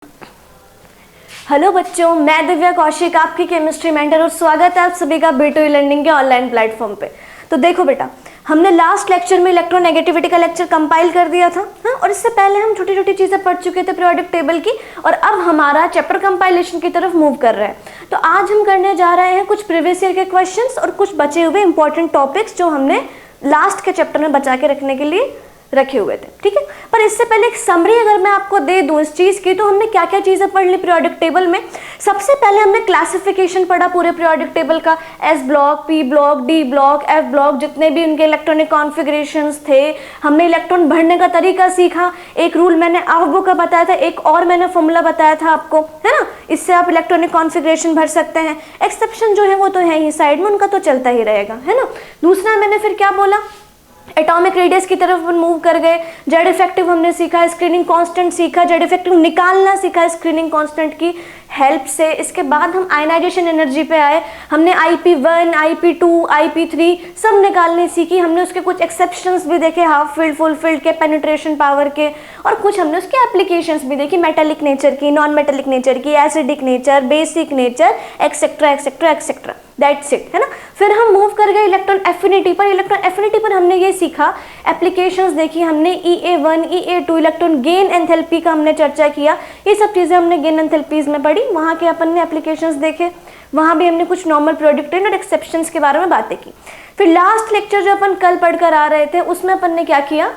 Hello बच्चों, मैं दिव्या कौशिक आपकी केमिस्ट्री मेंटर और स्वागत है आप सभी का B2E लर्निंग के ऑनलाइन प्लेटफॉर्म पे। तो देखो बेटा, हमने लास्ट लेक्चर में इलेक्ट्रोनेगेटिविटी का लेक्चर कंपाइल कर दिया था और इससे पहले हम छोटी छोटी चीज़ें पढ़ चुके थे पीरियोडिक टेबल की, और अब हमारा चैप्टर कंपाइलेशन की तरफ मूव कर रहा है। तो आज हम करने जा रहे हैं कुछ प्रीवियस ईयर के क्वेश्चंस और कुछ बचे हुए इंपॉर्टेंट टॉपिक्स जो हमने लास्ट के चैप्टर में बचा के रखने के लिए रखे हुए थे। ठीक है, पर इससे पहले एक समरी अगर मैं आपको दे दूं इस चीज़ की, तो हमने क्या क्या चीज़ें पढ़ ली पीरियोडिक टेबल में। सबसे पहले हमने क्लासिफिकेशन पढ़ा पूरे पीरियोडिक टेबल का, S block, P block, D block, F block, जितने भी उनके इलेक्ट्रॉनिक कॉन्फ़िगरेशंस थे। हमने इलेक्ट्रॉन भरने का तरीका सीखा, एक रूल मैंने आउटबुक का बताया था, एक और मैंने फॉर्मूला बताया था आपको, है ना। इससे आप इलेक्ट्रॉनिक कॉन्फ़िगरेशन भर सकते हैं। एक्सेप्शन जो है वो तो है ही साइड में, उनका तो चलता ही रहेगा, है ना। दूसरा मैंने फिर क्या बोला, एटॉमिक रेडियस की तरफ मूव कर गए। जेड इफेक्टिव हमने सीखा, स्क्रीनिंग कांस्टेंट सीखा, जेड इफेक्टिव निकालना सीखा स्क्रीनिंग कांस्टेंट की हेल्प से। इसके बाद हम आयनाइजेशन एनर्जी पे आए, हमने IP1, IP2, IP3 सब निकालनी सीखी। हमने उसके कुछ एक्सेप्शंस भी देखे, हाफ फील्ड, फुल फील्ड के, पेनिट्रेशन पावर के, और कुछ हमने उसके एप्लीकेशंस भी देखी, मेटेलिक नेचर की, नॉन मेटेलिक नेचर की, acidic nature, basic nature, etcetera etcetera etcetera, that's it, है ना। फिर हम मूव कर गए इलेक्ट्रॉन एफिनिटी पर। इलेक्ट्रॉन एफिनिटी पर हमने ये सीखा, एप्लीकेशंस देखी हमने, EA1, EA2, electron gain enthalpy का हमने चर्चा किया। ये सब चीज़ें हमने गेन एंथैल्पीज में पढ़ी, वहाँ के अपन ने एप्लीकेशंस देखे, वहाँ भी हमने कुछ नॉर्मल पीरियोडिक टेबल और एक्सेप्शंस के बारे में बातें की। फिर लास्ट लेक्चर जो अपन कल पढ़कर आ रहे थे उसमें अपन ने क्या किया,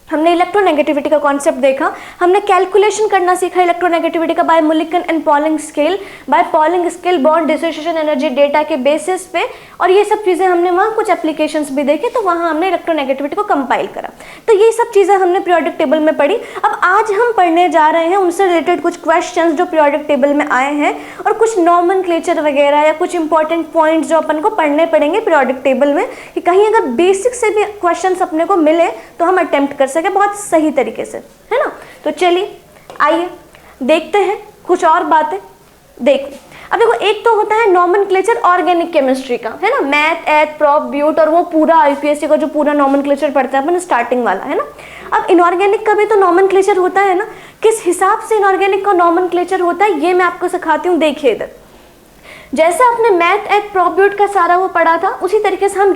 हमने इलेक्ट्रोनेगेटिविटी का कॉन्सेप्ट देखा, हमने कैलकुलेशन करना सीखा इलेक्ट्रोनेगेटिविटी का by Mulliken and Pauling scale, by Pauling scale bond dissociation energy data के बेसिस पे, और ये सब चीज़ें हमने वहाँ कुछ एप्लीकेशंस भी देखे, तो वहाँ हमने इलेक्ट्रोनेगेटिविटी को कंपाइल करा। तो ये सब चीज़ें हमने पीरियोडिक टेबल में पढ़ी। अब आज हम पढ़ने जा रहे हैं उनसे रिलेटेड कुछ क्वेश्चंस जो पीरियोडिक टेबल में आए हैं, और कुछ नॉमेनक्लेचर वगैरह या कुछ इंपॉर्टेंट पॉइंट्स जो अपन को पढ़ने पड़ेंगे पीरियोडिक टेबल में, कि कहीं अगर बेसिक से भी क्वेश्चंस अपने को मिले तो हम अटेम्प्ट कर सके बहुत सही तरीके से, है ना। तो चलिए आइए देखते हैं कुछ और बातें। देखो, अब देखो, एक तो होता है नॉमेनक्लेचर ऑर्गेनिक केमिस्ट्री का, है ना, मैथ, एथ, प्रॉप, ब्यूट, और वो पूरा IPSC का जो पूरा नॉमेनक्लेचर पढ़ता है अपन स्टार्टिंग वाला, है ना। अब इनऑर्गेनिक का भी तो नॉमेनक्लेचर होता है ना। किस हिसाब से इनऑर्गेनिक का नॉमेनक्लेचर होता है ये मैं आपको सिखाती हूँ। देखिए इधर, जैसे आपने मैथ, एथ, प्रॉप, ब्यूट का सारा वो पढ़ा था, उसी तरीके से हम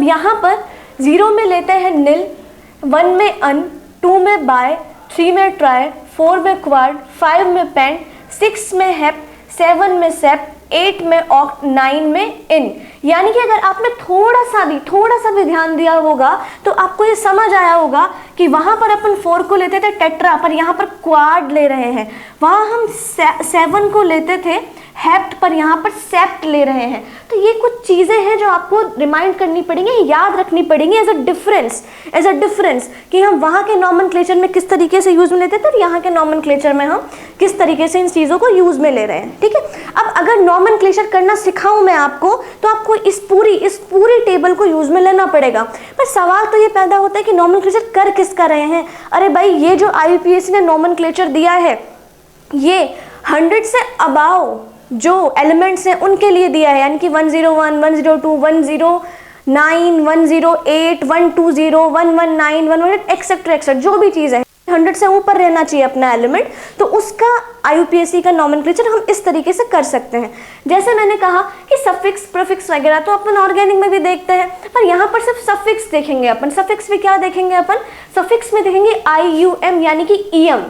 यहाँ पर 0 में लेते हैं नील, 1 में अन, 2 में बाय, 3 में ट्राई, 4 में क्वाड, 5 में पेंट, 6 में हेप, 7 में सेप, 8 में ऑक्ट, 9 में इन। यानी कि अगर आपने थोड़ा सा भी ध्यान दिया होगा तो आपको ये समझ आया होगा कि वहाँ पर अपन 4 को लेते थे टेट्रा, पर यहाँ पर क्वाड ले रहे हैं। वहाँ हम 7 को लेते थे हेप्ट, पर यहाँ पर सेप्ट ले रहे हैं। तो ये कुछ चीज़ें हैं जो आपको रिमाइंड करनी पड़ेंगी, याद रखनी पड़ेंगी एज अ डिफरेंस कि हम वहाँ के नॉमेनक्लेचर में किस तरीके से यूज़ में लेते थे और यहाँ के नॉमेनक्लेचर में हम किस तरीके से इन चीज़ों को यूज़ में ले रहे हैं। ठीक है, अब अगर नॉमेनक्लेचर करना सिखाऊं मैं आपको, तो आपको इस पूरी टेबल को यूज़ में लेना पड़ेगा। पर सवाल तो ये पैदा होता है कि नॉमेनक्लेचर कर किसका रहे हैं। अरे भाई, ये जो IPSC ने नॉमेनक्लेचर दिया है ये 100 से अबाव जो एलिमेंट्स हैं उनके लिए दिया है, यानी कि 101, 102, 109, 108, 120, 119, 118 एक्सेट्रा एक्सेट्रा, जो भी चीज़ है 100 से ऊपर रहना चाहिए अपना एलिमेंट, तो उसका IPSC का नॉमेनक्लेचर हम इस तरीके से कर सकते हैं। जैसे मैंने कहा कि सफिक्स, प्रीफिक्स वगैरह तो अपन ऑर्गेनिक में भी देखते हैं, पर यहाँ पर सिर्फ सफिक्स देखेंगे अपन। सफिक्स में क्या देखेंगे अपन, सफिक्स में देखेंगे IUM, यानी कि EM।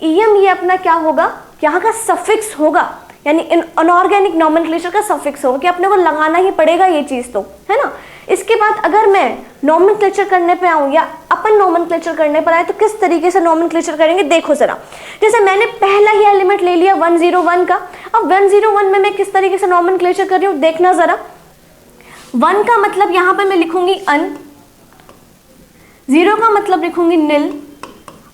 ये अपना क्या होगा, यहाँ का सफिक्स होगा, यानी अनऑर्गेनिक नॉमेनक्लेचर का सफिक्स होगा, कि अपने को लगाना ही पड़ेगा ये चीज़, तो है ना। इसके बाद अगर मैं नॉमेनक्लेचर करने पे आऊँ या अपन नॉमेनक्लेचर करने पर आए तो किस तरीके से नॉमेनक्लेचर करेंगे, देखो जरा। जैसे मैंने पहला ही एलिमेंट ले लिया 101 का, अब 101 में मैं किस तरीके से नॉमेनक्लेचर कर रही हूँ देखना जरा। 1 का मतलब यहाँ पे मैं लिखूंगी अन, 0 का मतलब लिखूंगी नील,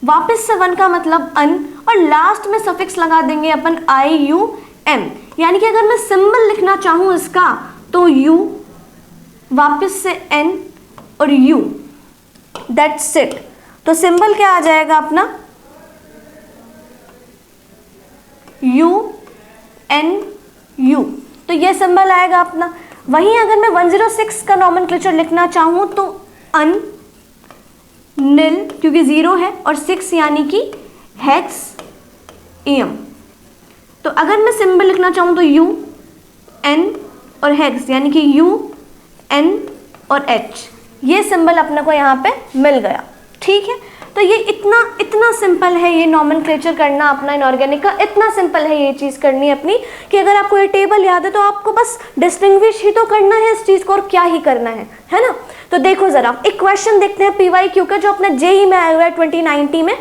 वापस से 1 का मतलब अन, और लास्ट में सफिक्स लगा देंगे अपन IUM। यानी कि अगर मैं सिंबल लिखना चाहूँ इसका तो U, वापस से N और U, दैट्स इट। तो सिंबल क्या आ जाएगा अपना, UNU, तो ये सिंबल आएगा अपना। वहीं अगर मैं 106 का नॉमेनक्लेचर लिखना चाहूँ तो अन, नील, क्योंकि 0 है, और 6 यानी कि हेक्स, ईएम। तो अगर मैं सिंबल लिखना चाहूँ तो यू एन और हेक्स, यानी कि यू एन और एच, ये सिंबल अपने को यहाँ पे मिल गया। ठीक है, तो ये इतना सिंपल है ये नॉमेनक्लेचर करना अपना इनऑर्गेनिक का, इतना सिंपल है ये चीज़ करनी अपनी कि अगर आपको ये टेबल याद है तो आपको बस डिस्टिंग्विश ही तो करना है इस चीज़ को, और क्या ही करना है ना। तो देखो ज़रा एक क्वेश्चन देखते हैं PYQ का जो अपना JEE में आया हुआ है 2019 में।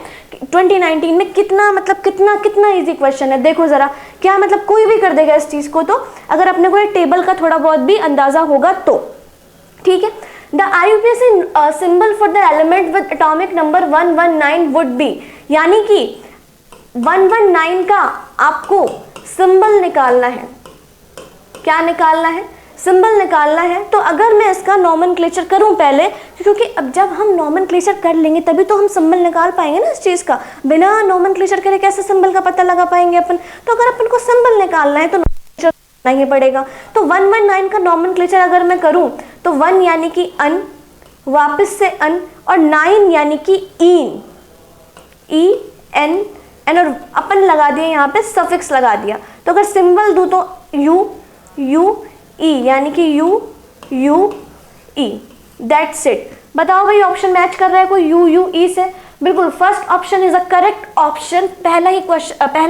कितना ईजी क्वेश्चन है, देखो ज़रा, क्या मतलब कोई भी कर देगा इस चीज़ को, तो अगर अपने को ये टेबल का थोड़ा बहुत भी अंदाज़ा होगा तो। ठीक है, the IUPAC symbol for the element with atomic number 119 would be, यानी कि 119 का आपको सिंबल निकालना है। क्या निकालना है? सिंबल निकालना है। तो अगर मैं इसका नॉमेनक्लेचर करूं पहले, क्योंकि अब जब हम नॉमेनक्लेचर कर लेंगे तभी तो हम सिंबल निकाल पाएंगे ना इस चीज़ का, बिना नॉमेनक्लेचर करे कैसे सिंबल का पता लगा पाएंगे अपन। तो अगर अपन को सिंबल निकालना है तो नहीं पड़ेगा। तो 119 का नॉमेनक्लेचर अगर मैं करूं तो 1 यानी कि अन, वापस से अन, और 9 यानी कि ईन, ई एन एन, और अपन लगा दिए यहाँ पे सफिक्स लगा दिया। तो अगर सिंबल दूं तो यू यू ई, यानी कि you you E, that's it. बताओ भाई ऑप्शन मैच कर रहा है कोई यू यू ई से? बिल्कुल, first option is a correct option. पहला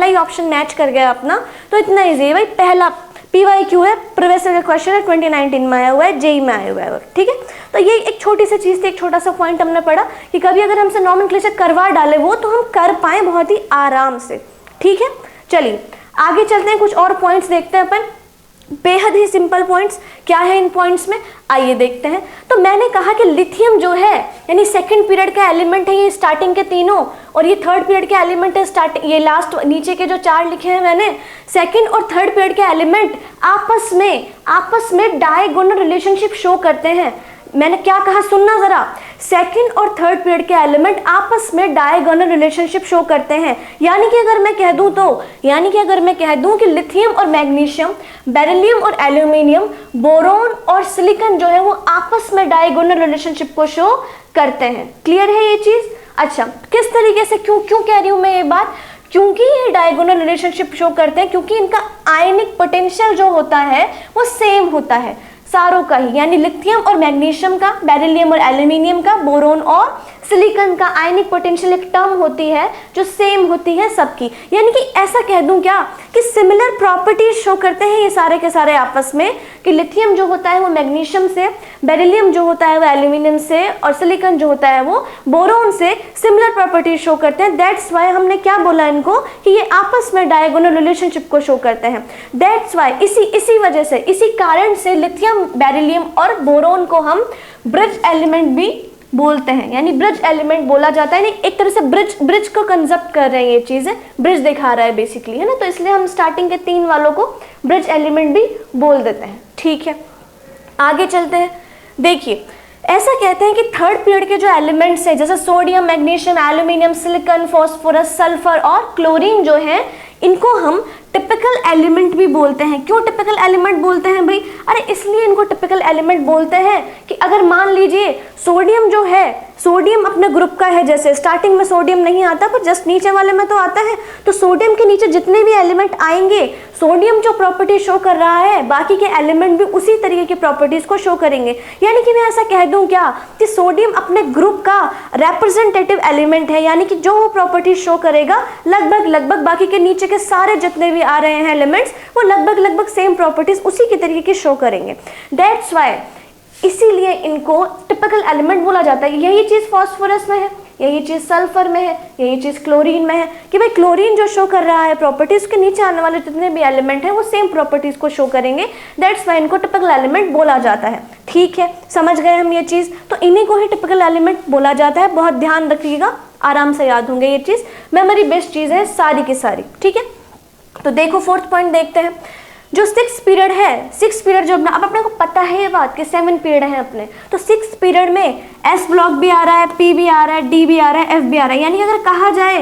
ही ऑप्शन मैच कर गया अपना, तो इतना इजी है भाई। पहला PYQ है, प्रीवियस ईयर क्वेश्चन है, 2019 में आया हुआ है, JEE में आया हुआ है। ठीक है, तो ये एक छोटी सी चीज़ थी, एक छोटा सा पॉइंट हमने पढ़ा कि कभी अगर हमसे नॉमेनक्लेचर करवा डाले वो तो हम कर पाए बहुत ही आराम से। ठीक है, चलिए आगे चलते हैं, कुछ और पॉइंट्स देखते हैं अपन, बेहद ही सिंपल पॉइंट्स। क्या है इन पॉइंट्स में, आइए देखते हैं। तो मैंने कहा कि लिथियम जो है यानी सेकंड पीरियड का एलिमेंट है, ये स्टार्टिंग के तीनों, और ये थर्ड पीरियड के एलिमेंट है स्टार्टिंग, ये लास्ट नीचे के जो 4 लिखे हैं मैंने, सेकंड और थर्ड पीरियड के एलिमेंट आपस में डायगोनल रिलेशनशिप शो करते हैं। मैंने क्या कहा, सुनना जरा, सेकंड और थर्ड पीरियड के एलिमेंट आपस में डायगोनल रिलेशनशिप शो करते हैं। यानी कि अगर मैं कह दूं कि लिथियम और मैग्नीशियम, बेरिलियम और एल्यूमिनियम, बोरोन और सिलिकॉन जो है वो आपस में डायगोनल रिलेशनशिप को शो करते हैं। क्लियर है ये चीज? अच्छा, किस तरीके से, क्यों कह रही हूं मैं ये बात? क्योंकि ये डायगोनल रिलेशनशिप शो करते हैं क्योंकि इनका आयनिक पोटेंशियल जो होता है वो सेम होता है सारों का ही, यानी लिथियम और मैग्नीशियम का, बेरिलियम और एल्यूमिनियम का, बोरोन और सिलिकॉन का आयनिक पोटेंशियल एक टर्म होती है जो सेम होती है सबकी। यानी कि ऐसा कह दूं क्या कि सिमिलर प्रॉपर्टीज शो करते हैं ये सारे के सारे आपस में, कि लिथियम जो होता है वो मैग्नीशियम से, बेरिलियम जो होता है वो एल्यूमिनियम से, और सिलिकॉन जो होता है वो बोरोन से सिमिलर प्रॉपर्टीज शो करते हैं। दैट्स वाई हमने क्या बोला इनको कि ये आपस में डायगोनल रिलेशनशिप को शो करते हैं। दैट्स वाई इसी वजह से, इसी कारण से लिथियम, बेरिलियम और बोरोन को हम ब्रिज एलिमेंट भी बोलते हैं, यानी ब्रिज एलिमेंट बोला जाता है। एक तरह से ब्रिज को कंसेप्ट कर रहे हैं, ये चीजें ब्रिज दिखा रहा है बेसिकली, है ना। तो इसलिए हम स्टार्टिंग के 3 वालों को ब्रिज एलिमेंट भी बोल देते हैं। ठीक है, आगे चलते हैं। देखिए, ऐसा कहते हैं कि थर्ड पीरियड के जो एलिमेंट्स हैं जैसे sodium, magnesium, aluminium, silicon, phosphorus, sulphur और क्लोरीन जो है, इनको हम टिपिकल एलिमेंट भी बोलते हैं। क्यों टिपिकल एलिमेंट बोलते हैं भाई? अरे इसलिए इनको टिपिकल एलिमेंट बोलते हैं कि अगर मान लीजिए सोडियम जो है, सोडियम अपने ग्रुप का है, जैसे स्टार्टिंग में सोडियम नहीं आता पर जस्ट नीचे वाले में तो आता है, तो सोडियम के नीचे जितने भी एलिमेंट आएंगे, सोडियम जो प्रॉपर्टी शो कर रहा है बाकी के एलिमेंट भी उसी तरीके की प्रॉपर्टीज को शो करेंगे। यानी कि मैं ऐसा कह दूं क्या कि सोडियम अपने ग्रुप का रिप्रेजेंटेटिव एलिमेंट है, यानी कि जो वो प्रॉपर्टी शो करेगा लगभग बाकी के नीचे के सारे जितने भी आ रहे हैं एलिमेंट्स वो लगभग सेम प्रॉपर्टीज उसी के तरीके की शो करेंगे। दैट्स वाई इसीलिए इनको टिपिकल एलिमेंट बोला जाता है। यही चीज फास्फोरस में है, यही चीज सल्फर में है, यही चीज क्लोरीन में है कि भाई क्लोरीन जो शो कर रहा है प्रॉपर्टीज के नीचे आने वाले जितने भी एलिमेंट हैं वो सेम प्रॉपर्टीज को शो करेंगे। दैट्स वाई इनको टिपिकल एलिमेंट बोला जाता है। ठीक है, समझ गए हम ये चीज? तो इन्हीं को ही टिपिकल एलिमेंट बोला जाता है। बहुत ध्यान रखिएगा, आराम से याद होंगे ये चीज, मेमोरी बेस्ड चीज है सारी की सारी। ठीक है, तो देखो फोर्थ पॉइंट देखते हैं। जो 6 पीरियड है, 6 पीरियड जो अब अपने को पता है ये बात कि 7 पीरियड है अपने, तो 6 पीरियड में एस ब्लॉक भी आ रहा है, पी भी आ रहा है, डी भी आ रहा है, एफ भी आ रहा है। यानी अगर कहा जाए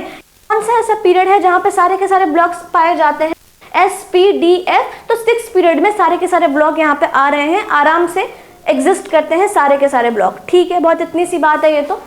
कौन सा ऐसा पीरियड है जहाँ पे सारे के सारे ब्लॉक्स पाए जाते हैं, एस पी डी एफ, तो 6 पीरियड में सारे के सारे ब्लॉक यहाँ पे आ रहे हैं, आराम से एग्जिस्ट करते हैं सारे के सारे ब्लॉक। ठीक है, बहुत इतनी सी बात है ये तो।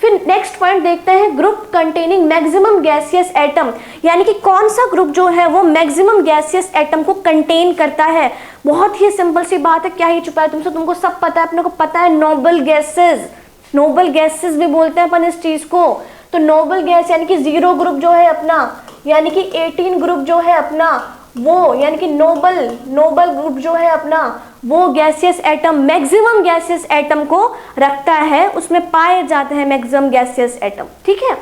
फिर नेक्स्ट पॉइंट देखते हैं, group containing maximum gaseous atom, यानी कि कौन सा ग्रुप जो है वो मैक्सिमम गैसियस एटम को कंटेन करता है। बहुत ही सिंपल सी बात है, क्या ही छुपा है तुमसे, तुमको सब पता है, अपने को पता है नोबल गैसेस, नोबल गैसेस भी बोलते हैं अपन इस चीज को। तो नोबल गैस यानी कि 0 ग्रुप जो है अपना, यानी कि 18 ग्रुप जो है अपना वो, यानी कि नोबल ग्रुप जो है अपना वो gaseous atom, maximum gaseous atom को रखता है, उसमें पाए जाते हैं मैक्सिमम गैसियस एटम। ठीक है,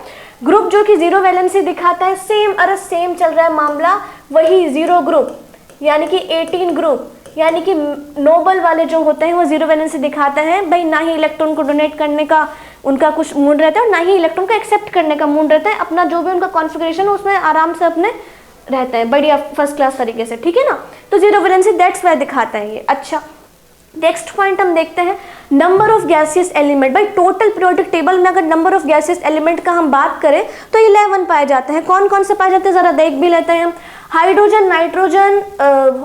ग्रुप जो कि 0 वैलेंसी दिखाता है, सेम चल रहा है मामला, वही 0 ग्रुप यानी कि 18 ग्रुप, यानी कि नोबल वाले जो होते हैं वो 0 वैलेंसी दिखाते हैं भाई, ना ही इलेक्ट्रॉन को डोनेट करने का उनका कुछ मूड रहता है और ना ही इलेक्ट्रॉन को एक्सेप्ट करने का मूड रहता है, अपना जो भी उनका कॉन्फ़िगरेशन है उसमें आराम से अपने रहता है बढ़िया फर्स्ट क्लास तरीके से। ठीक है ना, तो 0 वैलेंसी दैट्स वाई दिखाता है ये। अच्छा, नेक्स्ट पॉइंट हम देखते हैं, नंबर ऑफ गैसियस एलिमेंट। भाई टोटल पीरियोडिक टेबल में अगर नंबर ऑफ गैसियस एलिमेंट का हम बात करें तो 11 पाए जाते हैं। कौन कौन से पाए जाते हैं जरा देख भी लेते हैं हम, हाइड्रोजन, नाइट्रोजन,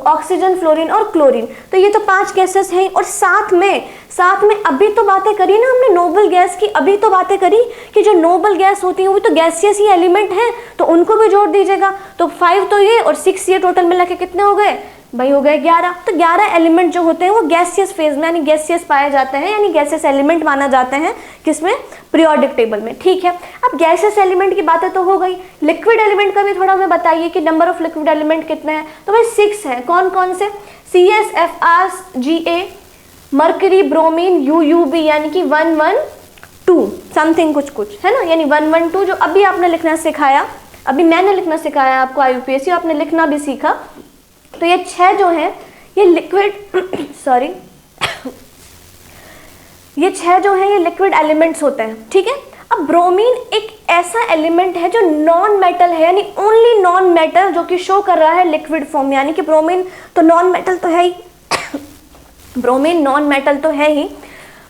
ऑक्सीजन, फ्लोरीन और क्लोरीन। तो ये तो 5 गैसेस हैं, और साथ में अभी तो बातें करी ना हमने नोबल गैस की, अभी तो बातें करी कि जो नोबल गैस होती है वो भी तो गैसियस ही एलिमेंट हैं, तो उनको भी जोड़ दीजिएगा। तो 5 तो ये और 6 ये टोटल मिला के कितने हो गए भाई, हो गए 11। तो 11 एलिमेंट जो होते हैं वो गैसियस फेज में यानी गैसियस पाए जाते हैं, यानी गैसियस एलिमेंट माना जाते हैं किसमें, पीरियोडिक टेबल में। ठीक है, अब गैसियस एलिमेंट की बातें तो हो गई, लिक्विड एलिमेंट का भी थोड़ा हमें बताइए कि नंबर ऑफ लिक्विड एलिमेंट कितने हैं। तो भाई 6 है। कौन कौन से, CsFrGa, मर्करी, ब्रोमीन, UUB, यानी कि 112 समथिंग कुछ है ना, यानी 112 जो अभी आपने लिखना सिखाया, अभी मैंने लिखना सिखाया आपको IUPAC, आपने लिखना भी सीखा। तो ये 6 जो है ये लिक्विड सॉरी ये 6 जो है ये लिक्विड एलिमेंट्स होते हैं। ठीक है, अब ब्रोमीन एक ऐसा एलिमेंट है जो नॉन मेटल है, यानी ओनली नॉन मेटल, जो कि शो कर रहा है लिक्विड फॉर्म, यानी कि ब्रोमीन तो नॉन मेटल तो है ही ब्रोमीन नॉन मेटल तो है ही,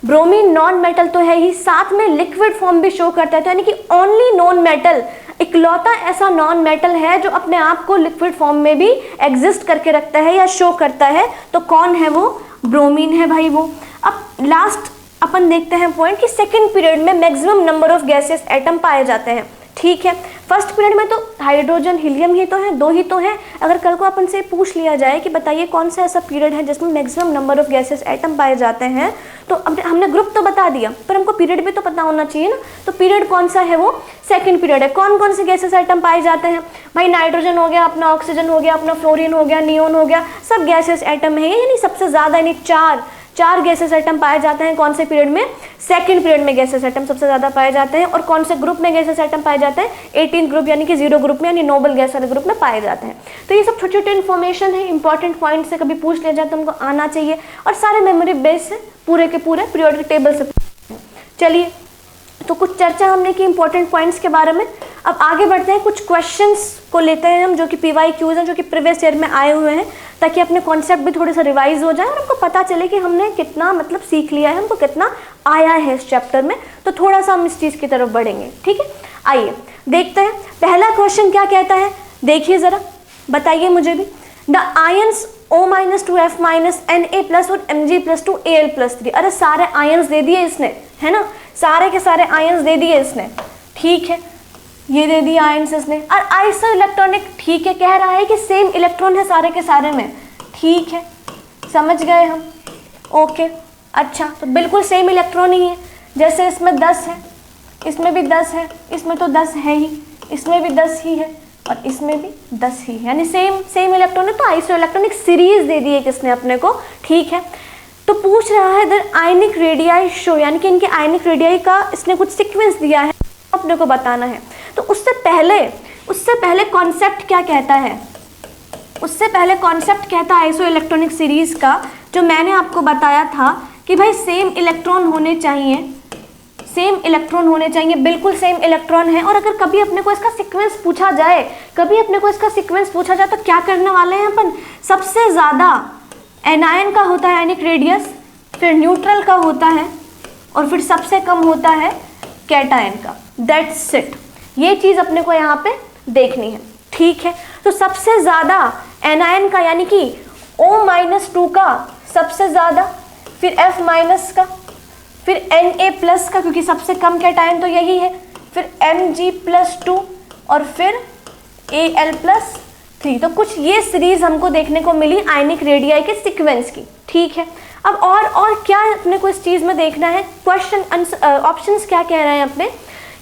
ब्रोमीन नॉन मेटल तो है ही, साथ में लिक्विड फॉर्म भी शो करता है, तो यानी कि ओनली नॉन मेटल, इकलौता ऐसा नॉन मेटल है जो अपने आप को लिक्विड फॉर्म में भी एग्जिस्ट करके रखता है या शो करता है। तो कौन है वो, ब्रोमीन है भाई वो। अब लास्ट अपन देखते हैं पॉइंट कि सेकंड पीरियड में maximum number of gases atom पाए जाते हैं। ठीक है, फर्स्ट पीरियड में तो हाइड्रोजन, हीलियम ही तो हैं, 2 ही तो हैं। अगर कल को अपन से पूछ लिया जाए कि बताइए कौन सा ऐसा पीरियड है जिसमें maximum number of gases atom पाए जाते हैं, तो अब हमने ग्रुप तो बता दिया पर हमको पीरियड भी तो पता होना चाहिए ना। तो पीरियड कौन सा है, वो सेकंड पीरियड है। कौन कौन से गैसेस आइटम पाए जाते हैं भाई, नाइट्रोजन हो गया अपना, ऑक्सीजन हो गया अपना, फ्लोरीन हो गया, नियोन हो गया, सब गैसेस आइटम है, यानी सबसे ज़्यादा यानी 4 गैसेस आइटम पाए जाते हैं। कौन से पीरियड में, सेकंड पीरियड में गैसेस आइटम सबसे ज़्यादा पाए जाते हैं। और कौन से ग्रुप में गैसेस आइटम पाए जाते हैं, 18 ग्रुप यानी कि 0 ग्रुप में, यानी नोबल गैस वाले ग्रुप में पाए जाते हैं। तो ये सब छोटे छोटे इन्फॉर्मेशन है, इंपॉर्टेंट पॉइंट से कभी पूछ लिया जाए तो हमको आना चाहिए, और सारे मेमोरी बेस से पूरे के पूरे पीरियोडिक टेबल से। चलिए, तो कुछ चर्चा हमने की इंपॉर्टेंट पॉइंट्स के बारे में। अब आगे बढ़ते हैं, कुछ क्वेश्चंस को लेते हैं हम जो कि PYQs हैं, जो कि प्रीवियस ईयर में आए हुए हैं, ताकि अपने कॉन्सेप्ट भी थोड़े सा रिवाइज हो जाए और हमको पता चले कि हमने कितना मतलब सीख लिया है, हमको कितना आया है इस चैप्टर में। तो थोड़ा सा हम इस चीज़ की तरफ बढ़ेंगे। ठीक है, आइए देखते हैं पहला क्वेश्चन क्या कहता है, देखिए ज़रा, बताइए मुझे भी। द आयंस O-2F- Na+ और Mg+2 Al+3। अरे सारे आयंस दे दिए इसने, है ना, सारे के सारे आयंस दे दिए इसने। ठीक है, ये दे दिया आयंस इसने। और आइसो इलेक्ट्रॉनिक, ठीक है, कह रहा है कि सेम इलेक्ट्रॉन है सारे के सारे में। ठीक है, समझ गए हम, ओके। अच्छा, तो बिल्कुल सेम इलेक्ट्रॉन ही है, जैसे इसमें 10 है, इसमें भी 10 है, इसमें तो 10 है ही, इसमें भी 10 ही है, और इसमें भी 10 ही, यानी सेम इलेक्ट्रॉन है। तो आइसो इलेक्ट्रॉनिक सीरीज दे दी है किसने अपने को। ठीक है, तो पूछ रहा है द आयनिक रेडियाई शो, यानी कि इनके आयनिक रेडियाई का इसने कुछ सीक्वेंस दिया है, अपने को बताना है। तो उससे पहले कॉन्सेप्ट क्या कहता है, उससे पहले कॉन्सेप्ट कहता है आइसो इलेक्ट्रॉनिक सीरीज का, जो मैंने आपको बताया था कि भाई सेम इलेक्ट्रॉन होने चाहिए, सेम इलेक्ट्रॉन होने चाहिए, बिल्कुल सेम इलेक्ट्रॉन है। और अगर कभी अपने को इसका सीक्वेंस पूछा जाए, तो क्या करने वाले हैं अपन, सबसे ज़्यादा एनायन का होता है आयनिक रेडियस, फिर न्यूट्रल का होता है, और फिर सबसे कम होता है कैटायन का। दैट्स इट, ये चीज़ अपने को यहाँ पे देखनी है। ठीक है, तो सबसे ज़्यादा एनायन का यानी कि O-2 का सबसे ज़्यादा, फिर F- का, फिर Na+ का, क्योंकि सबसे कम कैटायन तो यही है, फिर Mg+2 और फिर Al+3। तो कुछ ये सीरीज हमको देखने को मिली आयनिक रेडियाई के सीक्वेंस की, ठीक है। अब और क्या अपने को इस चीज में देखना है, क्वेश्चन ऑप्शंस क्या कह रहे हैं अपने,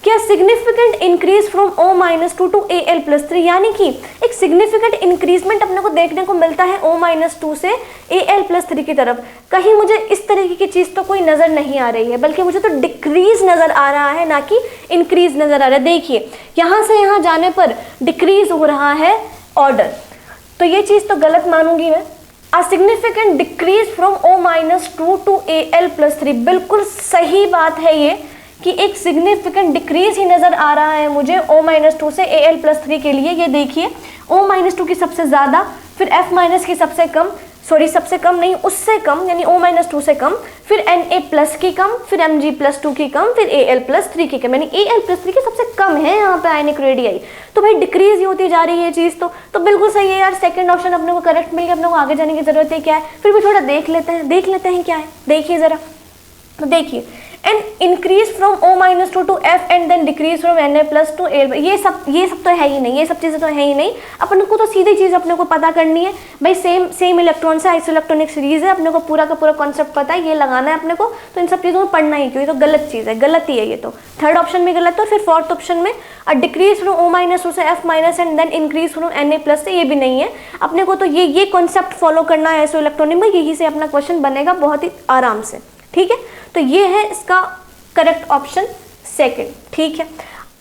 क्या significant increase from O-2 to Al+3, यानी कि एक सिग्निफिकेंट इंक्रीजमेंट अपने को देखने को मिलता है O-2 से Al+3 की तरफ। कहीं मुझे इस तरीके की चीज तो कोई नजर नहीं आ रही है, बल्कि मुझे तो डिक्रीज नजर आ रहा है, ना कि इंक्रीज नजर आ रहा है। देखिए यहां से यहां जाने पर डिक्रीज हो रहा है ऑर्डर, तो ये चीज तो गलत मानूंगी मैं। A significant decrease from O-2 to Al+3, बिल्कुल सही बात है ये कि एक सिग्निफिकेंट डिक्रीज ही नजर आ रहा है मुझे O-2 से Al+3 के लिए। ये देखिए O-2 की सबसे ज्यादा, फिर F- की सबसे कम, सॉरी सबसे कम नहीं उससे कम, यानी O-2 से कम, फिर Na+ की कम, फिर Mg+2 की कम, फिर Al+3 की कम, यानी Al+3 की सबसे कम है यहाँ पे आयनिक रेडियाई। तो भाई डिक्रीज ही होती जा रही है चीज, तो बिल्कुल सही है यार, सेकंड ऑप्शन अपने को करेक्ट मिल गया। अपने को आगे जाने की जरूरत है क्या है, फिर भी थोड़ा देख लेते हैं क्या है। देखिए जरा, तो देखिए and increase from O-2 to F and then decrease from Na+ to Al, ये सब तो है ही नहीं, ये सब चीजें तो है ही नहीं। अपने को तो सीधी चीज अपने को पता करनी है भाई, सेम इलेक्ट्रॉन से आइसोइलेक्ट्रॉनिक सीरीज है, अपने को पूरा का पूरा कॉन्सेप्ट पता है, ये लगाना है अपने को, तो इन सब चीजों में पढ़ना ही क्यों, ये तो गलत चीज है, गलत ही है ये तो। थर्ड ऑप्शन में गलत है, फिर फोर्थ ऑप्शन में डिक्रीज फ्रॉम O-2 से F- and then increase from Na+ से, ये भी नहीं है। अपने को तो ये कॉन्सेप्ट फॉलो करना है आइसोइलेक्ट्रॉनिक में, यही से अपना क्वेश्चन बनेगा बहुत ही आराम से, ठीक है। तो ये है इसका करेक्ट ऑप्शन सेकंड, ठीक है।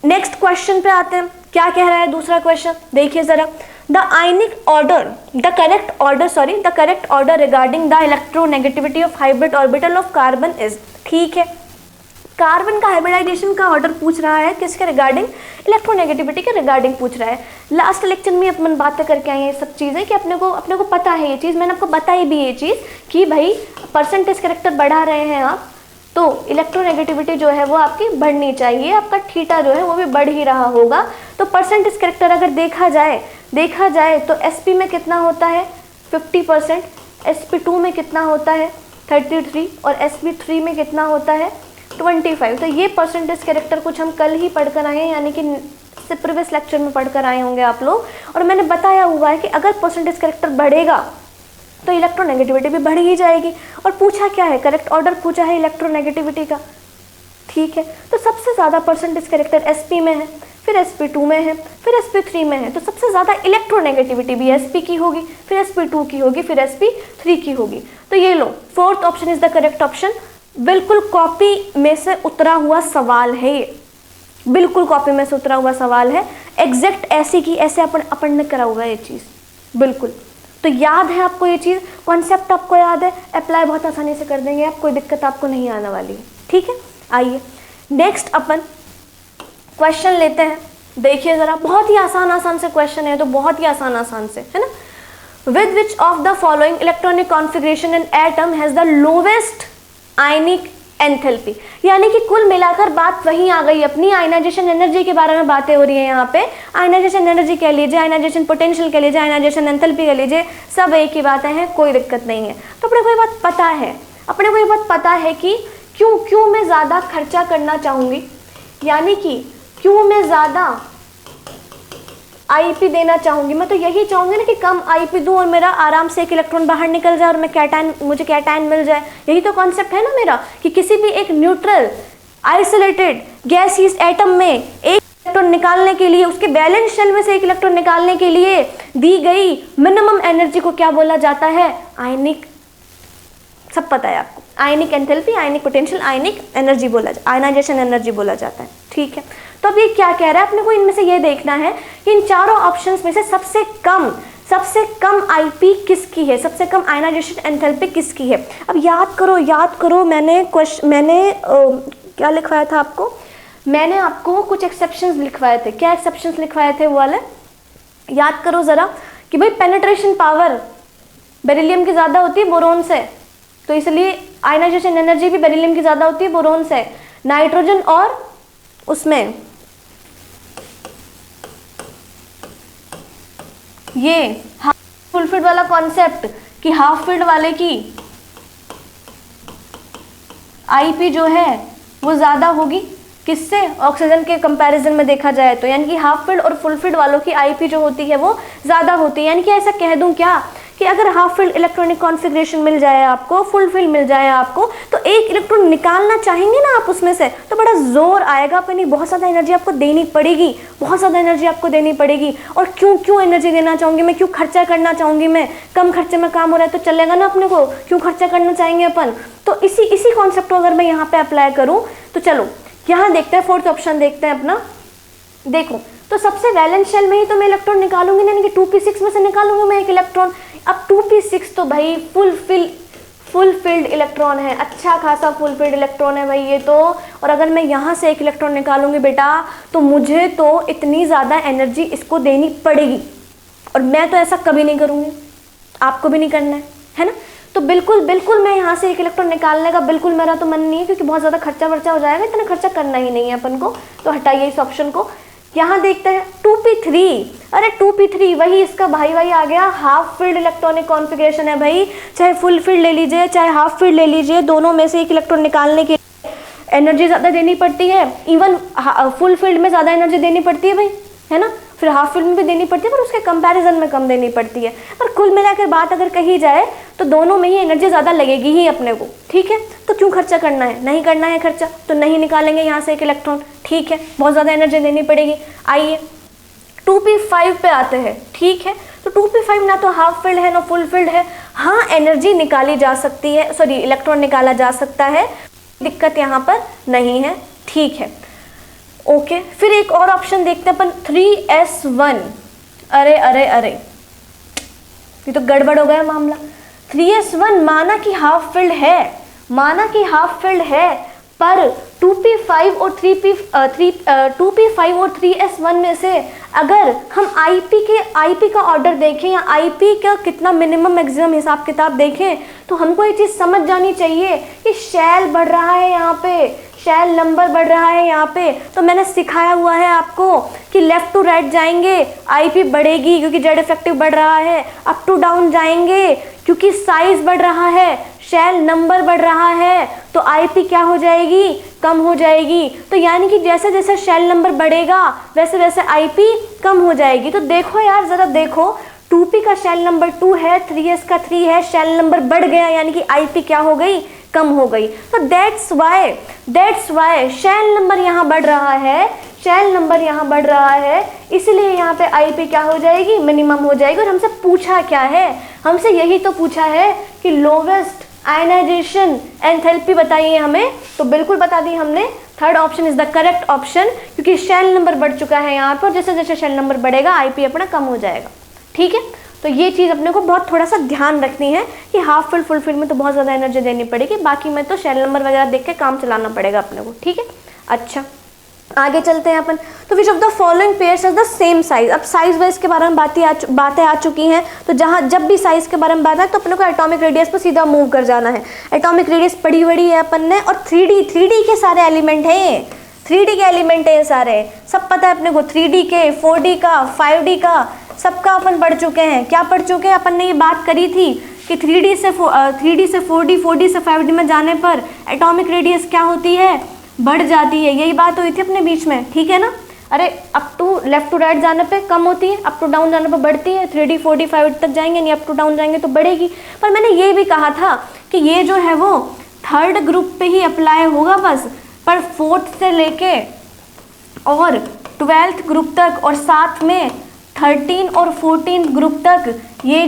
नेक्स्ट क्वेश्चन पे आते हैं, क्या कह रहा है दूसरा क्वेश्चन, देखिए जरा। The correct order regarding the electronegativity of hybrid orbital of carbon is, ठीक है। कार्बन का हाइब्रिडाइजेशन का ऑर्डर पूछ रहा है, किसके रिगार्डिंग, इलेक्ट्रोनेगेटिविटी के रिगार्डिंग पूछ रहा है। लास्ट लेक्चर में अपन बातें करके आए हैं ये सब चीज़ें कि अपने को पता है ये चीज़, मैंने आपको बताई भी ये चीज़ कि भाई परसेंटेज कैरेक्टर बढ़ा रहे हैं आप, तो इलेक्ट्रोनेगेटिविटी जो है वो आपकी बढ़नी चाहिए, आपका थीटा जो है वो भी बढ़ ही रहा होगा। तो परसेंटेज कैरेक्टर अगर देखा जाए तो sp में कितना होता है 50%, sp2 में कितना होता है 33 और sp3 में कितना होता है 25। तो ये परसेंटेज कैरेक्टर कुछ हम कल ही पढ़कर आए हैं, यानी कि प्रीवियस लेक्चर में पढ़कर आए होंगे आप लोग, और मैंने बताया हुआ है कि अगर परसेंटेज कैरेक्टर बढ़ेगा तो इलेक्ट्रोनेगेटिविटी भी बढ़ ही जाएगी। और पूछा क्या है, करेक्ट ऑर्डर पूछा है इलेक्ट्रोनेगेटिविटी का, ठीक है। तो सबसे ज़्यादा परसेंटेज कैरेक्टर sp में है, फिर sp2 में है, फिर sp3 में है, तो सबसे ज़्यादा इलेक्ट्रोनेगेटिविटी भी sp की होगी, फिर sp2 की होगी, फिर sp3 की होगी। तो ये लो, fourth option is the correct option. बिल्कुल कॉपी में से उतरा हुआ सवाल है ये, बिल्कुल कॉपी में से उतरा हुआ सवाल है, एग्जैक्ट ऐसे की ऐसे अपन ने करा हुआ है ये चीज़, बिल्कुल। तो याद है आपको ये चीज़, कॉन्सेप्ट आपको याद है, अप्लाई बहुत आसानी से कर देंगे आप, कोई दिक्कत आपको नहीं आने वाली है, ठीक है। आइए नेक्स्ट अपन क्वेश्चन लेते हैं, देखिए ज़रा, बहुत ही आसान से क्वेश्चन है, तो बहुत ही आसान से है ना। With which of the following electronic configuration an atom has the lowest ionic enthalpy, यानी कि कुल मिलाकर बात वहीं आ गई अपनी, आयनाइजेशन एनर्जी के बारे में बातें हो रही है यहाँ पे। आयनाइजेशन एनर्जी कह लीजिए, आयनाइजेशन पोटेंशियल कह लीजिए, आयनाइजेशन एंथैल्पी कह लीजिए, सब एक ही बातें हैं, कोई दिक्कत नहीं है। तो अपने को ये बात पता है कि क्यों मैं ज़्यादा खर्चा करना चाहूँगी, यानी कि क्यों मैं ज़्यादा आईपी देना चाहूँगी। मैं तो यही चाहूँगी ना कि कम आईपी दूँ और मेरा आराम से एक इलेक्ट्रॉन बाहर निकल जाए और मुझे कैटायन मिल जाए। यही तो कॉन्सेप्ट है ना मेरा, कि किसी भी एक न्यूट्रल आइसोलेटेड गैसियस एटम में एक इलेक्ट्रॉन निकालने के लिए, उसके बैलेंस शेल में से एक इलेक्ट्रॉन निकालने के लिए दी गई मिनिमम एनर्जी को क्या बोला जाता है, आयनिक, सब पता है आपको, आयनिक एंथैल्पी, आयनिक पोटेंशियल, आयनिक एनर्जी आयनाइजेशन एनर्जी बोला जाता है, ठीक है। तो अब ये क्या कह रहा है, अपने को इनमें से ये देखना है कि इन चारों ऑप्शंस में से सबसे कम आईपी किसकी है, सबसे कम आयनाइजेशन एंथैल्पी किसकी है। अब याद करो मैंने क्या लिखवाया था आपको, मैंने आपको कुछ एक्सेप्शंस लिखवाए थे। क्या एक्सेप्शंस लिखवाए थे वो वाले याद करो ज़रा, कि भाई पेनिट्रेशन पावर बेरिलियम की ज़्यादा होती है बोरोन से, तो इसलिए आयनाइजेशन एनर्जी भी बेरिलियम की ज़्यादा होती है बोरोन से। नाइट्रोजन और उसमें ये हाफ फुल फील्ड वाला कॉन्सेप्ट, कि हाफ फील्ड वाले की Ip जो है वो ज़्यादा होगी किससे, ऑक्सीजन के कंपैरिजन में देखा जाए तो, यानी कि हाफ फिल्ड और फुल फिल्ड वालों की Ip जो होती है वो ज़्यादा होती है। यानी कि ऐसा कह दूं क्या कि अगर हाफ फिल्ड इलेक्ट्रॉनिक कॉन्फ़िगरेशन मिल जाए आपको, फुल फिल्ड मिल जाए आपको, तो एक इलेक्ट्रॉन निकालना चाहेंगे ना आप उसमें से, तो बड़ा जोर आएगा, अपनी बहुत ज़्यादा एनर्जी आपको देनी पड़ेगी, बहुत ज़्यादा एनर्जी आपको देनी पड़ेगी। और क्यों एनर्जी देना चाहूँगी मैं, क्यों खर्चा करना चाहूँगी मैं, कम खर्चे में काम हो रहा है तो चलेगा ना अपने को, क्यों खर्चा करना चाहेंगे अपन। तो इसी कॉन्सेप्ट को अगर मैं यहाँ पे अप्लाई करूँ तो चलो यहाँ देखते हैं, फोर्थ ऑप्शन देखते हैं अपना। देखो तो सबसे वैलेंस शेल में ही तो मैं इलेक्ट्रॉन निकालूंगी, यानी कि 2p6 में से निकालूंगी मैं एक इलेक्ट्रॉन। अब 2p6 तो भाई फुल फील्ड इलेक्ट्रॉन है, अच्छा खासा फुल फील्ड इलेक्ट्रॉन है भाई ये तो। और अगर मैं यहाँ से एक इलेक्ट्रॉन निकालूंगी बेटा तो मुझे तो इतनी ज़्यादा एनर्जी इसको देनी पड़ेगी, और मैं तो ऐसा कभी नहीं करूँगी, आपको भी नहीं करना है ना। तो बिल्कुल मैं यहाँ से एक इलेक्ट्रॉन निकालने का बिल्कुल मेरा तो मन नहीं है, क्योंकि बहुत ज़्यादा खर्चा वर्चा हो जाएगा, इतना खर्चा करना ही नहीं है अपन को, तो हटाइए इस ऑप्शन को। यहाँ देखते हैं 2p3, अरे 2p3 वही इसका भाई आ गया, हाफ फील्ड इलेक्ट्रॉनिक कॉन्फ़िगरेशन है भाई, चाहे फुल फील्ड ले लीजिए चाहे हाफ फील्ड ले लीजिए, दोनों में से एक इलेक्ट्रॉन निकालने के एनर्जी ज़्यादा देनी पड़ती है। इवन फुल फील्ड में ज़्यादा एनर्जी देनी पड़ती है भाई, है ना, फिर हाफ फील्ड में भी देनी पड़ती है, पर उसके कंपैरिजन में कम देनी पड़ती है। पर कुल मिलाकर बात अगर कही जाए तो दोनों में ही एनर्जी ज़्यादा लगेगी ही अपने को, ठीक है। तो क्यों खर्चा करना है, नहीं करना है खर्चा तो नहीं निकालेंगे यहाँ से एक इलेक्ट्रॉन, ठीक है, बहुत ज़्यादा एनर्जी देनी पड़ेगी। आइए 2p5 पे आते हैं, ठीक है। तो 2p5 ना तो हाफ फील्ड है ना फुल फील्ड है, हाँ एनर्जी निकाली जा सकती है, सॉरी इलेक्ट्रॉन निकाला जा सकता है, दिक्कत यहाँ पर नहीं है, ठीक है, ओके। फिर एक और ऑप्शन देखते हैं अपन 3s1, अरे ये तो गड़बड़ हो गया मामला। 3s1 माना कि हाफ फील्ड है, पर 2p5 और 2p5 और 3s1 में से अगर हम IP का ऑर्डर देखें या IP का कितना मिनिमम मैक्सिमम हिसाब किताब देखें, तो हमको ये चीज़ समझ जानी चाहिए कि शेल बढ़ रहा है यहाँ पे, शेल नंबर बढ़ रहा है यहाँ पे। तो मैंने सिखाया हुआ है आपको कि लेफ़्ट टू राइट जाएंगे IP बढ़ेगी क्योंकि जेड इफेक्टिव बढ़ रहा है, अप टू डाउन जाएंगे क्योंकि साइज बढ़ रहा है, शेल नंबर बढ़ रहा है, तो IP क्या हो जाएगी, कम हो जाएगी। तो यानी कि जैसे जैसे शेल नंबर बढ़ेगा वैसे वैसे IP कम हो जाएगी। तो देखो यार ज़रा देखो, 2p का शेल नंबर 2 है, 3s का 3 है, शेल नंबर बढ़ गया यानी कि IP क्या हो गई, कम हो गई। तो दैट्स वाई शेल नंबर यहाँ बढ़ रहा है, इसलिए यहाँ पे IP क्या हो जाएगी, मिनिमम हो जाएगी। और हमसे पूछा क्या है, हमसे यही तो पूछा है कि लोवेस्ट आयनाइजेशन एंथैल्पी बताइए हमें, तो बिल्कुल बता दी हमने, third option is the correct option, क्योंकि शेल नंबर बढ़ चुका है यहाँ पर, जैसे जैसे शेल नंबर बढ़ेगा IP अपना कम हो जाएगा, ठीक है। तो ये चीज़ अपने को बहुत थोड़ा सा ध्यान रखनी है कि हाफ फील्ड फुल फील्ड में तो बहुत ज़्यादा एनर्जी देनी पड़ेगी, बाकी में तो शेल नंबर वगैरह देख के काम चलाना पड़ेगा अपने को, ठीक है। अच्छा आगे चलते हैं अपन। तो which of the following pairs has the same size. अब साइज वाइज के बारे में बातें आ चुकी हैं, तो जब भी साइज के बारे में बात है तो अपने को एटॉमिक रेडियस पर सीधा मूव कर जाना है। एटॉमिक रेडियस पढ़ी बड़ी है अपन ने, और 3D के सारे एलिमेंट हैं, 3D के एलिमेंट हैं सारे, सब पता है अपने को, 3D के, 4D का, 5D का, सबका अपन पढ़ चुके हैं। क्या पढ़ चुके हैं, अपन ने ये बात करी थी कि 3D से 4D, 4D से 5D में जाने पर एटॉमिक रेडियस क्या होती है, बढ़ जाती है, यही बात हुई थी अपने बीच में, ठीक है ना। अरे up to left to right जाने पे कम होती है, अप टू डाउन जाने पे बढ़ती है, 3D 4D 5D तक जाएंगे नहीं, अप टू डाउन जाएंगे तो बढ़ेगी। पर मैंने ये भी कहा था कि ये जो है वो थर्ड ग्रुप पे ही अप्लाई होगा बस, पर फोर्थ से लेके और 12th ग्रुप तक और साथ में 13 और 14 ग्रुप तक ये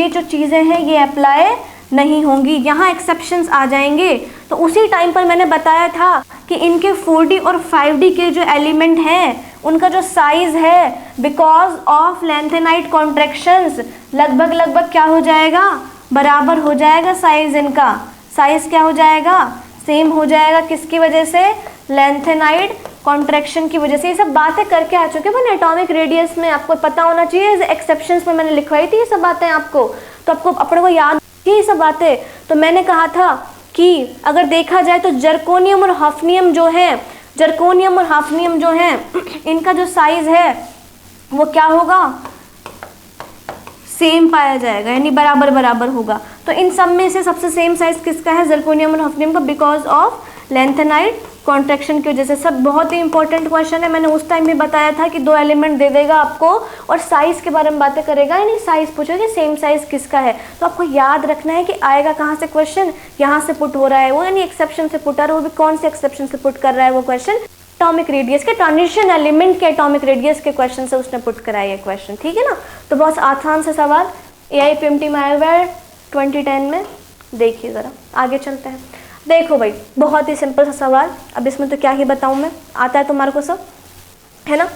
जो चीज़ें हैं ये अप्लाई नहीं होंगी, यहाँ एक्सेप्शंस आ जाएंगे। तो उसी टाइम पर मैंने बताया था कि इनके 4D और 5D के जो एलिमेंट हैं उनका जो साइज़ है बिकॉज ऑफ लेंथेनाइट कॉन्ट्रैक्शंस लगभग क्या हो जाएगा, बराबर हो जाएगा साइज़, इनका साइज़ क्या हो जाएगा, सेम हो जाएगा। किसकी वजह से, लेंथेनाइट कॉन्ट्रैक्शन की वजह से। ये सब बातें करके आ चुके हैं एटॉमिक रेडियस में, आपको पता होना चाहिए। एक्सेप्शंस में मैंने लिखवाई थी ये सब बातें आपको, तो आपको अपने को याद ये सब बातें। तो मैंने कहा था कि अगर देखा जाए तो जर्कोनियम और हाफनियम जो हैं इनका जो साइज है वो क्या होगा, सेम पाया जाएगा, यानी बराबर होगा। तो इन सब में से सबसे सेम साइज किसका है, ज़िरकोनियम और हफनियम का, बिकॉज ऑफ लेंथेनाइट कॉन्ट्रैक्शन की वजह से। सब बहुत ही इंपॉर्टेंट क्वेश्चन है, मैंने उस टाइम भी बताया था कि 2 एलिमेंट दे देगा आपको और साइज के बारे में बातें करेगा, यानी साइज पूछेगा सेम साइज किसका है। तो आपको याद रखना है कि आएगा कहाँ से क्वेश्चन, यहाँ से पुट हो रहा है वो, यानी एक्सेप्शन से पुट आ रहा है, वो भी कौन से एक्सेप्शन से पुट कर रहा है वो क्वेश्चन, एटॉमिक रेडियस के, ट्रांजिशन एलिमेंट के एटॉमिक रेडियस के क्वेश्चन से उसने पुट कराया है क्वेश्चन, ठीक है ना। तो बहुत आसान से सवाल AIPMT में आया हुआ है 2010 में। देखिए ज़रा आगे चलते हैं। देखो भाई बहुत ही सिंपल सा सवाल, अब इसमें तो क्या ही बताऊँ मैं, आता है तुम्हारे को सब, है ना।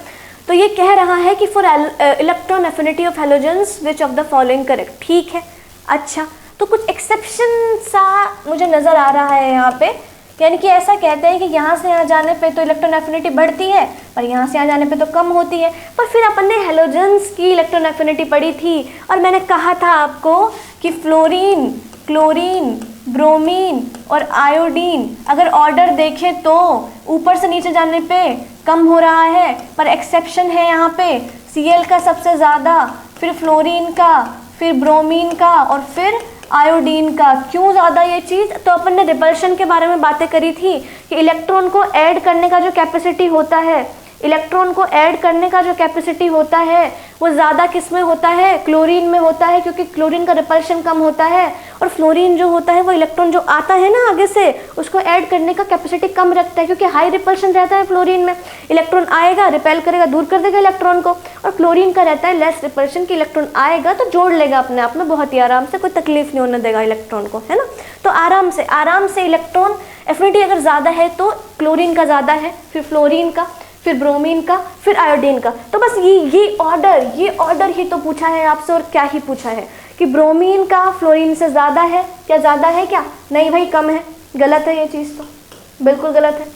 तो ये कह रहा है कि for electron affinity of halogens which of the following correct, ठीक है। अच्छा तो कुछ एक्सेप्शन सा मुझे नज़र आ रहा है यहाँ पे, यानी कि ऐसा कहते हैं कि यहाँ से यहाँ जाने पे तो इलेक्ट्रॉन एफिनिटी बढ़ती है पर यहाँ से यहाँ जाने पे तो कम होती है। पर फिर अपन ने हैलोजेंस की इलेक्ट्रॉन एफिनिटी पढ़ी थी और मैंने कहा था आपको कि फ्लोरीन, क्लोरीन, ब्रोमीन और आयोडीन अगर ऑर्डर देखें तो ऊपर से नीचे जाने पे कम हो रहा है, पर एक्सेप्शन है यहाँ पे Cl का सबसे ज़्यादा, फिर फ्लोरीन का, फिर ब्रोमीन का और फिर आयोडीन का। क्यों ज़्यादा ये चीज़, तो अपन ने रिपल्शन के बारे में बातें करी थी कि इलेक्ट्रॉन को ऐड करने का जो कैपेसिटी होता है, इलेक्ट्रॉन को ऐड करने का जो कैपेसिटी होता है वो ज़्यादा किस में होता है, क्लोरीन में होता है, क्योंकि क्लोरीन का रिपल्शन कम होता है और फ्लोरीन जो होता है वो इलेक्ट्रॉन जो आता है ना आगे से उसको ऐड करने का कैपेसिटी कम रखता है, क्योंकि हाई रिपल्शन रहता है फ्लोरीन में, इलेक्ट्रॉन आएगा रिपेल करेगा, दूर कर देगा इलेक्ट्रॉन को, और क्लोरीन का रहता है लेस रिपल्शन की, इलेक्ट्रॉन आएगा तो जोड़ लेगा अपने आप में बहुत ही आराम से, कोई तकलीफ नहीं होने देगा इलेक्ट्रॉन को, है ना। तो आराम से इलेक्ट्रॉन एफिनिटी अगर ज़्यादा है तो क्लोरीन का ज़्यादा है, फिर फ्लोरीन का, फिर ब्रोमीन का, फिर आयोडीन का। तो बस ये ऑर्डर ही तो पूछा है आपसे, और क्या ही पूछा है कि ब्रोमीन का फ्लोरीन से ज़्यादा है क्या, ज़्यादा है क्या, नहीं भाई कम है, गलत है ये चीज़, तो बिल्कुल गलत है।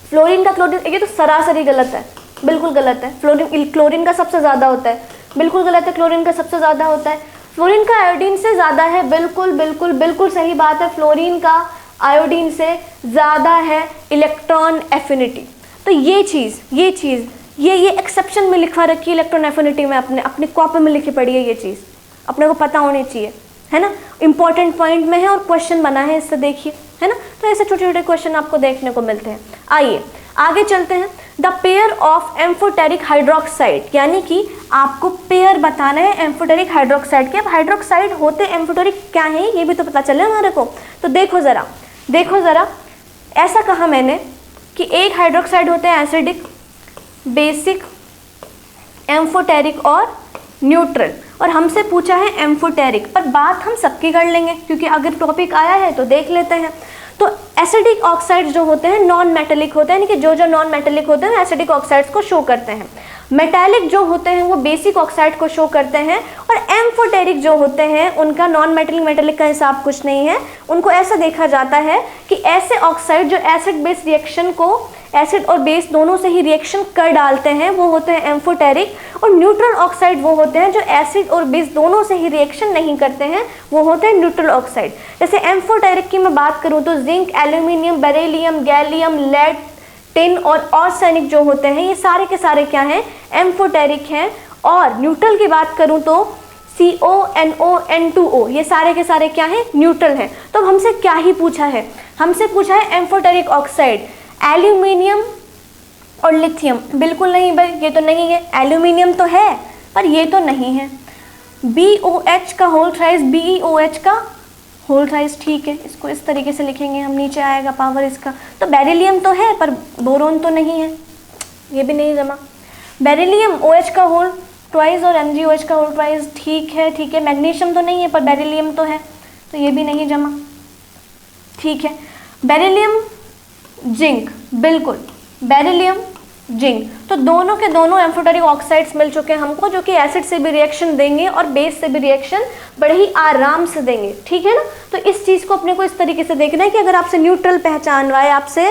फ्लोरीन का क्लोरीन, ये तो सरासरी गलत है, बिल्कुल गलत है। क्लोरीन का सबसे ज़्यादा होता है, बिल्कुल गलत है, क्लोरीन का सबसे ज़्यादा होता है। फ्लोरीन का आयोडीन से ज़्यादा है, बिल्कुल सही बात है, फ्लोरीन का आयोडीन से ज़्यादा है इलेक्ट्रॉन एफिनिटी। तो ये एक्सेप्शन में लिखवा रखी है इलेक्ट्रॉन एफिनिटी में, अपने कॉपी में लिखी पड़ी है, ये चीज़ अपने को पता होनी चाहिए, है ना। इंपॉर्टेंट पॉइंट में है और क्वेश्चन बना है इससे, देखिए, है ना। तो ऐसे छोटे छोटे क्वेश्चन आपको देखने को मिलते हैं। आइए आगे चलते हैं। The pair of amphoteric hydroxide, यानी कि आपको पेयर बताना है एम्फोटेरिक हाइड्रोक्साइड के। अब हाइड्रोक्साइड होते एम्फोटेरिक क्या है ये भी तो पता चले हमारे को। तो देखो ज़रा ऐसा कहा मैंने कि एक हाइड्रोक्साइड होते हैं एसिडिक, बेसिक, एम्फोटेरिक और न्यूट्रल, और हमसे पूछा है एम्फोटेरिक, पर बात हम सबकी कर लेंगे क्योंकि अगर टॉपिक आया है तो देख लेते हैं। तो एसिडिक ऑक्साइड्स जो होते हैं नॉन मेटेलिक होते हैं, यानी कि जो नॉन मेटेलिक होते हैं एसिडिक ऑक्साइड्स को शो करते हैं। मेटालिक जो होते हैं वो बेसिक ऑक्साइड को शो करते हैं, और एम्फोटेरिक जो होते हैं उनका नॉन मेटेलिक का हिसाब कुछ नहीं है। उनको ऐसा देखा जाता है कि ऐसे ऑक्साइड जो एसिड बेस रिएक्शन को, एसिड और बेस दोनों से ही रिएक्शन कर डालते हैं, वो होते हैं एम्फोटेरिक। और न्यूट्रल ऑक्साइड वो होते हैं जो एसिड और बेस दोनों से ही रिएक्शन नहीं करते हैं, वो होते हैं न्यूट्रल ऑक्साइड। जैसे एम्फोटेरिक की मैं बात करूँ तो zinc, aluminium, beryllium, gallium, lead, tin और आर्सेनिक जो होते हैं ये सारे के सारे क्या हैं, एम्फोटेरिक हैं। और न्यूट्रल की बात करूं तो CO, NO, N2O ये सारे के सारे क्या हैं, न्यूट्रल हैं। तो हमसे क्या ही पूछा है, हमसे पूछा है एम्फोटेरिक ऑक्साइड, एल्यूमिनियम और लिथियम। बिल्कुल नहीं भाई, ये तो नहीं है। एल्यूमिनियम तो है पर ये तो नहीं है। BOH का होल थ्राइस, BeOH का होल थ्राइस, ठीक है, इसको इस तरीके से लिखेंगे हम, नीचे आएगा पावर इसका। तो बेरिलियम तो है पर बोरोन तो नहीं है, ये भी नहीं जमा। बेरिलियम OH का होल ट्वाइस और MgOH का होल ट्वाइस, ठीक है। मैग्नीशियम तो नहीं है पर बेरिलियम तो है, तो ये भी नहीं जमा, ठीक है। बेरिलियम जिंक, बिल्कुल बेरिलियम जिंक, तो दोनों के दोनों एम्फोटेरिक ऑक्साइड्स मिल चुके हैं हमको, जो कि एसिड से भी रिएक्शन देंगे और बेस से भी रिएक्शन बड़े ही आराम से देंगे, ठीक है ना। तो इस चीज़ को अपने को इस तरीके से देखना है कि अगर आपसे न्यूट्रल पहचान हुआ है, आपसे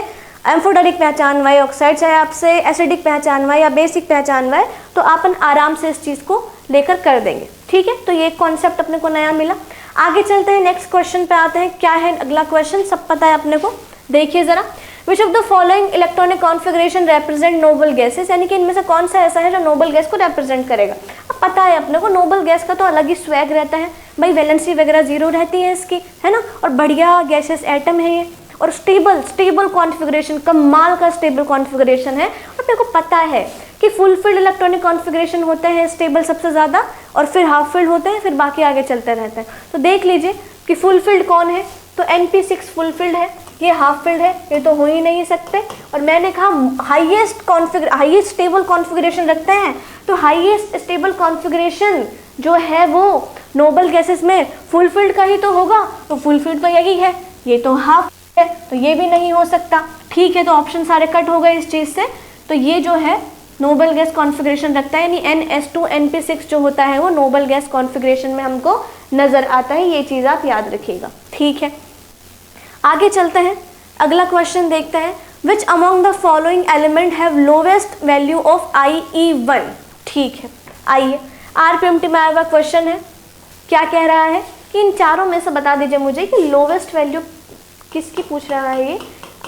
एम्फोटेरिक पहचान हुआ है ऑक्साइड, चाहे आपसे एसिडिक पहचान हुआ है या बेसिक पहचान हुआ है, तो अपन आराम से इस चीज़ को लेकर कर देंगे, ठीक है। तो ये कॉन्सेप्ट अपने को नया मिला। आगे चलते हैं, नेक्स्ट क्वेश्चन पे आते हैं। क्या है अगला क्वेश्चन, सब पता है अपने को, देखिए ज़रा। Which of the following electronic configuration represent noble gases, यानी कि इनमें से कौन सा ऐसा है जो नोबल गैस को रिप्रेजेंट करेगा। अब पता है अपने को नोबल गैस का तो अलग ही स्वैग रहता है भाई, वैलेंसी वगैरह 0 रहती है इसकी, है ना, और बढ़िया गैसेस एटम है ये, और स्टेबल कॉन्फ़िगरेशन, कमाल का स्टेबल कॉन्फ़िगरेशन है। अपने को पता है कि फुलफिल्ड इलेक्ट्रॉनिक कॉन्फ़िगरेशन होते हैं स्टेबल सबसे ज़्यादा, और फिर हाफ फिल्ड होते हैं, फिर बाकी आगे चलते रहते हैं। तो देख लीजिए कि फुलफिल्ड कौन है, तो Np6 फुलफिल्ड है, ये हाफ फिल्ड है, ये तो हो ही नहीं सकते। और मैंने कहा हाईएस्ट स्टेबल कॉन्फ़िगरेशन रखते हैं, तो हाईएस्ट स्टेबल कॉन्फ़िगरेशन जो है वो नोबल गैसेस में फुलफिल्ड का ही तो होगा, तो फुलफिल्ड तो यही है, ये तो हाफ है, तो ये भी नहीं हो सकता। ठीक है, तो ऑप्शन सारे कट हो गए इस चीज़ से। तो ये जो है नोबल गैस कॉन्फ़िगरेशन रखता है, यानी NS2 Np6 जो होता है वो नोबल गैस कॉन्फ़िगरेशन में हमको नज़र आता है, ये चीज़ आप याद रखिएगा। ठीक है, आगे चलते हैं, अगला क्वेश्चन देखते हैं। Which among the following element have lowest value of IE1। ठीक है, आइए RPMT में आया हुआ क्वेश्चन है, क्या कह रहा है कि इन चारों में से बता दीजिए मुझे कि लोवेस्ट वैल्यू किसकी पूछ रहा है, ये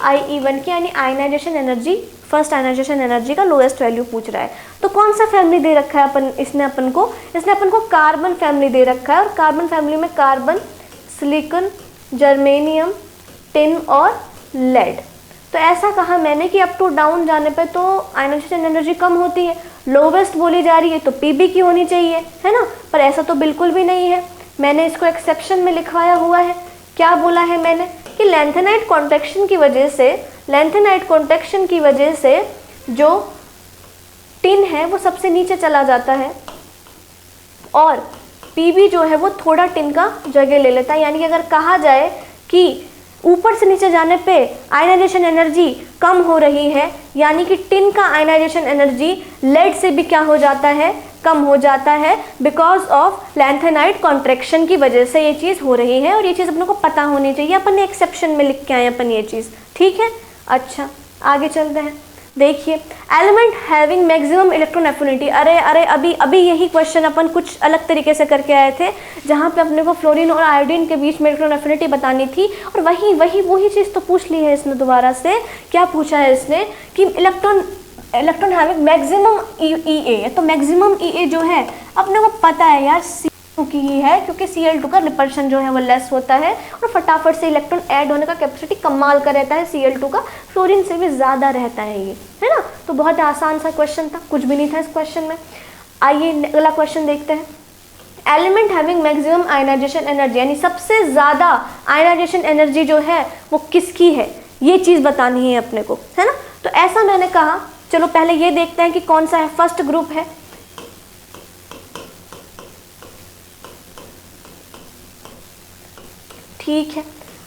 IE1 की, यानी ionization energy, first ionization energy का लोएस्ट वैल्यू पूछ रहा है। तो कौन सा फैमिली दे रखा है इसने अपन को कार्बन फैमिली दे रखा है, और कार्बन फैमिली में कार्बन, सिलिकॉन, जर्मेनियम, टिन और लेड। तो ऐसा कहा मैंने कि अप टू डाउन जाने पे तो आयनाइजेशन एनर्जी कम होती है, लोवेस्ट बोली जा रही है तो Pb की होनी चाहिए, है ना, पर ऐसा तो बिल्कुल भी नहीं है। मैंने इसको एक्सेप्शन में लिखवाया हुआ है, क्या बोला है मैंने कि लैंथेनाइट कॉन्ट्रैक्शन की वजह से जो टिन है वो सबसे नीचे चला जाता है, और Pb जो है वो थोड़ा टिन का जगह ले लेता है। यानी कि अगर कहा जाए कि ऊपर से नीचे जाने पे आयनाइजेशन एनर्जी कम हो रही है, यानी कि टिन का आयनाइजेशन एनर्जी लेड से भी क्या हो जाता है, कम हो जाता है, बिकॉज ऑफ लैंथेनाइट कॉन्ट्रैक्शन की वजह से ये चीज़ हो रही है, और ये चीज़ अपने को पता होनी चाहिए। अपन ने एक्सेप्शन में लिख के आए अपन ये चीज़, ठीक है। अच्छा, आगे चलते हैं, देखिए element having maximum electron affinity. अरे अभी यही क्वेश्चन अपन कुछ अलग तरीके से करके आए थे, जहाँ पे अपने को फ्लोरीन और आयोडीन के बीच में इलेक्ट्रॉन एफिनिटी बतानी थी, और वही चीज़ तो पूछ ली है इसने दोबारा से। क्या पूछा है इसने कि इलेक्ट्रॉन हैविंग मैक्सिमम EA, तो मैक्सिमम EA जो है अपने को पता है यार Cl2 की ही है, क्योंकि Cl2 का रिपल्शन जो है वो लेस होता है, और फटाफट से इलेक्ट्रॉन ऐड होने का कैपेसिटी कमाल का रहता है Cl2 का, फ्लोरीन से भी ज़्यादा रहता है ये, है ना। तो बहुत आसान सा क्वेश्चन था, कुछ भी नहीं था इस क्वेश्चन में। आइए अगला क्वेश्चन देखते हैं। Element having maximum ionization energy, यानी सबसे ज़्यादा आयनाइजेशन एनर्जी जो है वो किसकी है, ये चीज़ बतानी है अपने को, है ना। तो ऐसा मैंने कहा, चलो पहले ये देखते हैं कि कौन सा है, फर्स्ट ग्रुप है, ठीक है।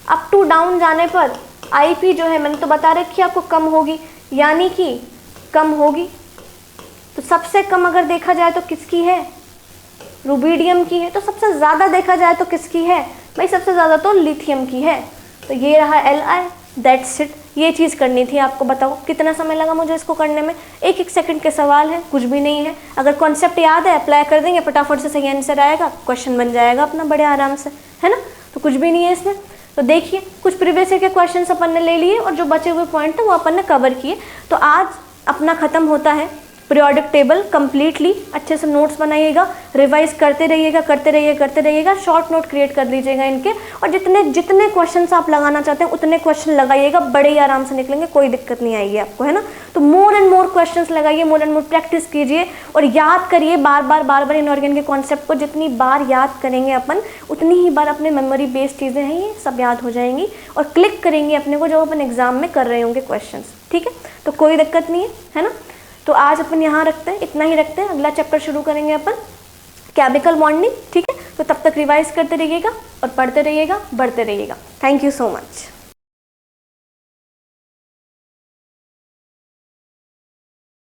अप टू डाउन जाने पर IP जो है मैंने तो बता रखी है आपको, कम होगी, यानी कि कम होगी। तो सबसे कम अगर देखा जाए तो किसकी है, रुबिडियम की है। तो सबसे ज़्यादा देखा जाए तो किसकी है भाई, सबसे ज़्यादा तो लिथियम की है। तो ये रहा Li, दैट्स इट। ये चीज़ करनी थी आपको। बताओ कितना समय लगा मुझे इसको करने में, एक सेकंड के सवाल है, कुछ भी नहीं है। अगर कॉन्सेप्ट याद है अप्लाई कर देंगे, फटाफट से सही आंसर आएगा, क्वेश्चन बन जाएगा अपना बड़े आराम से, है ना। तो कुछ भी नहीं है इसमें। तो देखिए कुछ प्रीवियस ईयर के क्वेश्चंस अपन ने ले लिए, और जो बचे हुए पॉइंट थे वो अपन ने कवर किए। तो आज अपना ख़त्म होता है पीरियोडिक टेबल कम्प्लीटली। अच्छे से नोट्स बनाइएगा, रिवाइज करते रहिएगा, शॉर्ट नोट क्रिएट कर लीजिएगा इनके, और जितने क्वेश्चंस आप लगाना चाहते हैं उतने क्वेश्चन लगाइएगा, बड़े ही आराम से निकलेंगे, कोई दिक्कत नहीं आएगी आपको, है ना। तो मोर एंड मोर क्वेश्चंस लगाइए, मोर एंड मोर प्रैक्टिस कीजिए, और याद करिए बार बार इनऑर्गेनिक के कॉन्सेप्ट को। जितनी बार याद करेंगे अपन, उतनी ही बार अपने मेमोरी बेस्ड चीज़ें हैं ये सब याद हो जाएंगी, और क्लिक करेंगे अपने को जब अपन एग्जाम में कर रहे होंगे क्वेश्चन, ठीक है। तो कोई दिक्कत नहीं है ना। तो आज अपन यहाँ रखते हैं, इतना ही रखते हैं। अगला चैप्टर शुरू करेंगे अपन केमिकल बॉन्डिंग, ठीक है। तो तब तक रिवाइज करते रहिएगा और पढ़ते रहिएगा, बढ़ते रहिएगा। Thank you so much.